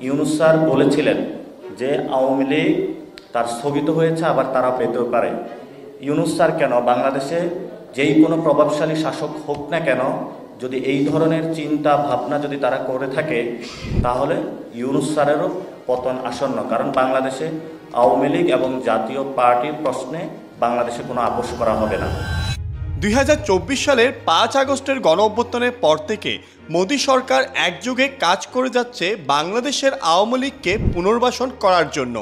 Yunus sir বলেছিলেন যে আওয়ামী লীগ তার স্থগিত হয়েছে, আবার তারা পেতেও পারে। ইউনূস স্যার কেন বাংলাদেশে যেই কোনো প্রভাবশালী শাসক হোক না কেন, যদি এই ধরনের চিন্তা ভাবনা যদি তারা করে থাকে, তাহলে ইউনূস স্যারেরও পতন আসন্ন। কারণ বাংলাদেশে আওয়ামী লীগ এবং জাতীয় পার্টির প্রশ্নে বাংলাদেশে কোনো আপোষ করা হবে না। 2024 সালের 5 আগস্টের গণঅভ্যুত্থানের পর থেকে মোদী সরকার একযোগে কাজ করে যাচ্ছে বাংলাদেশের আওয়ামী লীগকে পুনর্বাসন করার জন্য।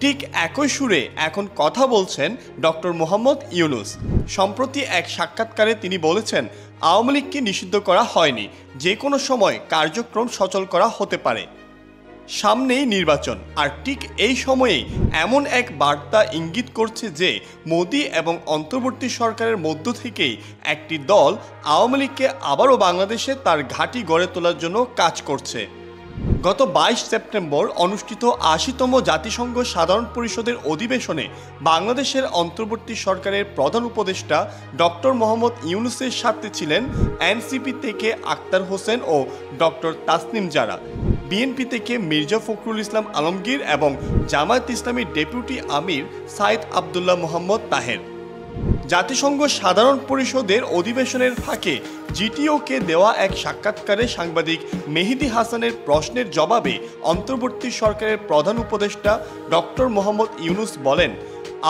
ঠিক একই সুরে এখন কথা বলছেন ডক্টর মোহাম্মদ ইউনূস। সম্প্রতি এক সাক্ষাৎকারে তিনি বলেছেন, আওয়ামী লীগকে নিষিদ্ধ করা হয়নি, যে কোনো সময় কার্যক্রম সচল করা হতে পারে। সামনেই নির্বাচন, আর ঠিক এই সময়েই এমন এক বার্তা ইঙ্গিত করছে যে মোদী এবং অন্তর্বর্তী সরকারের মধ্য থেকেই একটি দল আওয়ামী লীগকে আবারও বাংলাদেশে তার ঘাঁটি গড়ে তোলার জন্য কাজ করছে। গত 22 সেপ্টেম্বর অনুষ্ঠিত 80তম জাতিসংঘ সাধারণ পরিষদের অধিবেশনে বাংলাদেশের অন্তর্বর্তী সরকারের প্রধান উপদেষ্টা ডক্টর মোহাম্মদ ইউনূসের সাথে ছিলেন এনসিপি থেকে আক্তার হোসেন ও ডক্টর তাসনিম জারা, বিএনপি থেকে মির্জা ফখরুল ইসলাম আলমগীর এবং জামায়াত ইসলামীর ডেপুটি আমির সাইদ আবদুল্লাহ মোহাম্মদ তাহের। জাতিসংঘ সাধারণ পরিষদের অধিবেশনের ফাঁকে জিটিওকে দেওয়া এক সাক্ষাৎকারে সাংবাদিক মেহেদী হাসানের প্রশ্নের জবাবে অন্তর্বর্তী সরকারের প্রধান উপদেষ্টা ডক্টর মোহাম্মদ ইউনূস বলেন,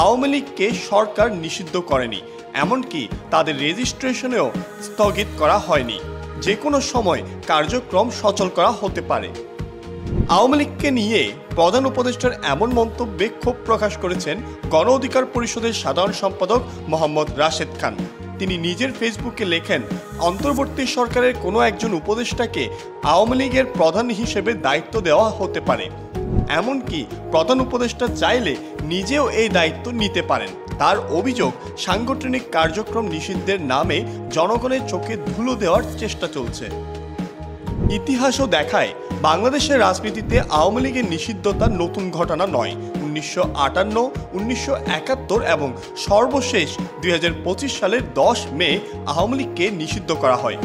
আওয়ামী লীগকে সরকার নিষিদ্ধ করেনি, এমনকি তাদের রেজিস্ট্রেশনেও স্থগিত করা হয়নি, যে কোনো সময় কার্যক্রম সচল করা হতে পারে। আওয়ামী লীগকে নিয়ে প্রধান উপদেষ্টার এমন মন্তব্যে ক্ষোভ প্রকাশ করেছেন গণ অধিকার পরিষদের সাধারণ সম্পাদক মোহাম্মদ রাশেদ খান। তিনি নিজের ফেসবুকে লেখেন, অন্তর্বর্তী সরকারের কোনো একজন উপদেষ্টাকে আওয়ামী লীগের প্রধান হিসেবে দায়িত্ব দেওয়া হতে পারে, এমনকি প্রধান উপদেষ্টা চাইলে নিজেও এই দায়িত্ব নিতে পারেন। তার অভিযোগ, সাংগঠনিক কার্যক্রম নিষিদ্ধের নামে জনগণের চোখে ধুলো দেওয়ার চেষ্টা চলছে। ইতিহাসও দেখায় বাংলাদেশের রাজনীতিতে আওয়ামী লীগের নিষিদ্ধতা নতুন ঘটনা নয়। 1958, 1971 এবং সর্বশেষ 2025 সালের 10 মে আওয়ামী লীগকে নিষিদ্ধ করা হয়।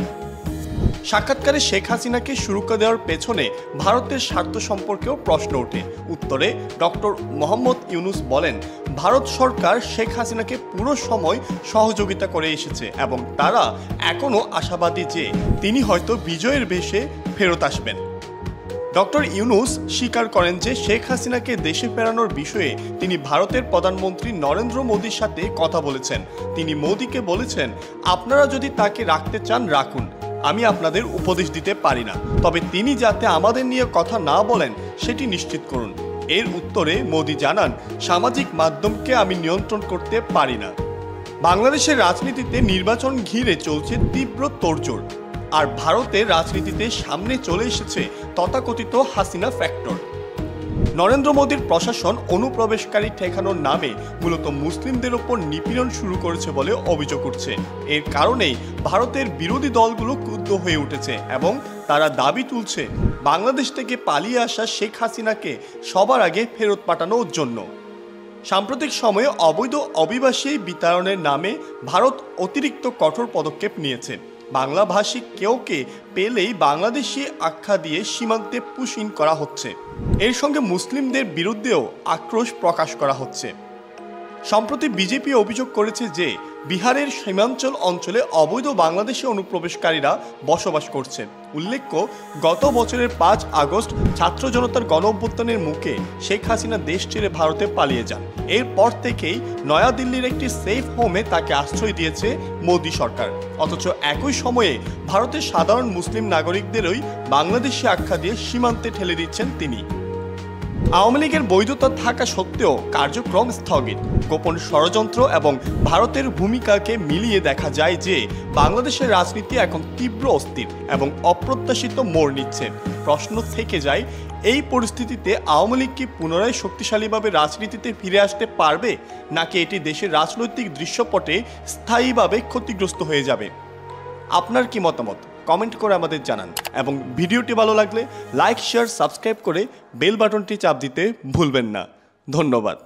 সাক্ষাৎকারে শেখ হাসিনাকে সুরক্ষা দেওয়ার পেছনে ভারতের স্বার্থ সম্পর্কেও প্রশ্ন ওঠে। উত্তরে ডক্টর মোহাম্মদ ইউনূস বলেন, ভারত সরকার শেখ হাসিনাকে পুরো সময় সহযোগিতা করে এসেছে এবং তারা এখনও আশাবাদী যে তিনি হয়তো বিজয়ের বেশে ফেরত আসবেন। ডক্টর ইউনূস স্বীকার করেন যে শেখ হাসিনাকে দেশে ফেরানোর বিষয়ে তিনি ভারতের প্রধানমন্ত্রী নরেন্দ্র মোদীর সাথে কথা বলেছেন। তিনি মোদীকে বলেছেন, আপনারা যদি তাকে রাখতে চান রাখুন, আমি আপনাদের উপদেশ দিতে পারি না, তবে তিনি যাতে আমাদের নিয়ে কথা না বলেন সেটি নিশ্চিত করুন। এর উত্তরে মোদী জানান, সামাজিক মাধ্যমকে আমি নিয়ন্ত্রণ করতে পারি না। বাংলাদেশের রাজনীতিতে নির্বাচন ঘিরে চলছে তীব্র তোড়জোড়, আর ভারতের রাজনীতিতে সামনে চলে এসেছে তথাকথিত হাসিনা ফ্যাক্টর। নরেন্দ্র মোদীর প্রশাসন অনুপ্রবেশকারী ঠেকানোর নামে মূলত মুসলিমদের ওপর নিপীড়ন শুরু করেছে বলে অভিযোগ উঠছে। এর কারণেই ভারতের বিরোধী দলগুলো ক্রুদ্ধ হয়ে উঠেছে এবং তারা দাবি তুলছে বাংলাদেশ থেকে পালিয়ে আসা শেখ হাসিনাকে সবার আগে ফেরত পাঠানোর জন্য। সাম্প্রতিক সময়ে অবৈধ অভিবাসী বিতাড়নের নামে ভারত অতিরিক্ত কঠোর পদক্ষেপ নিয়েছে। বাংলাভাষী কেউকে পেলেই বাংলাদেশি আখ্যা দিয়ে সীমান্তে পুশ ইন করা হচ্ছে। এর সঙ্গে মুসলিমদের বিরুদ্ধেও আক্রোশ প্রকাশ করা হচ্ছে। সম্প্রতি বিজেপি অভিযোগ করেছে যে বিহারের সীমাঞ্চল অঞ্চলে অবৈধ বাংলাদেশি অনুপ্রবেশকারীরা বসবাস করছে। উল্লেখ্য, গত বছরের 5 আগস্ট ছাত্র জনতার গণঅভ্যুত্থানের মুখে শেখ হাসিনা দেশ ছেড়ে ভারতে পালিয়ে যান। এরপর থেকেই নয়াদিল্লির একটি সেফ হোমে তাকে আশ্রয় দিয়েছে মোদী সরকার। অথচ একই সময়ে ভারতের সাধারণ মুসলিম নাগরিকদেরই বাংলাদেশি আখ্যা দিয়ে সীমান্তে ঠেলে দিচ্ছেন তিনি। আওয়ামী লীগের বৈধতা থাকা সত্ত্বেও কার্যক্রম স্থগিত, গোপন ষড়যন্ত্র এবং ভারতের ভূমিকাকে মিলিয়ে দেখা যায় যে বাংলাদেশের রাজনীতি এখন তীব্র অস্থির এবং অপ্রত্যাশিত মোড় নিচ্ছে। প্রশ্ন থেকে যায়, এই পরিস্থিতিতে আওয়ামী লীগ কি পুনরায় শক্তিশালীভাবে রাজনীতিতে ফিরে আসতে পারবে, নাকি এটি দেশের রাজনৈতিক দৃশ্যপটে স্থায়ীভাবে ক্ষতিগ্রস্ত হয়ে যাবে? আপনার কি মতামত কমেন্ট করে আমাদের জানান এবং ভিডিওটি ভালো লাগলে লাইক, শেয়ার, সাবস্ক্রাইব করে বেল বাটনটি চাপ দিতে ভুলবেন না। ধন্যবাদ।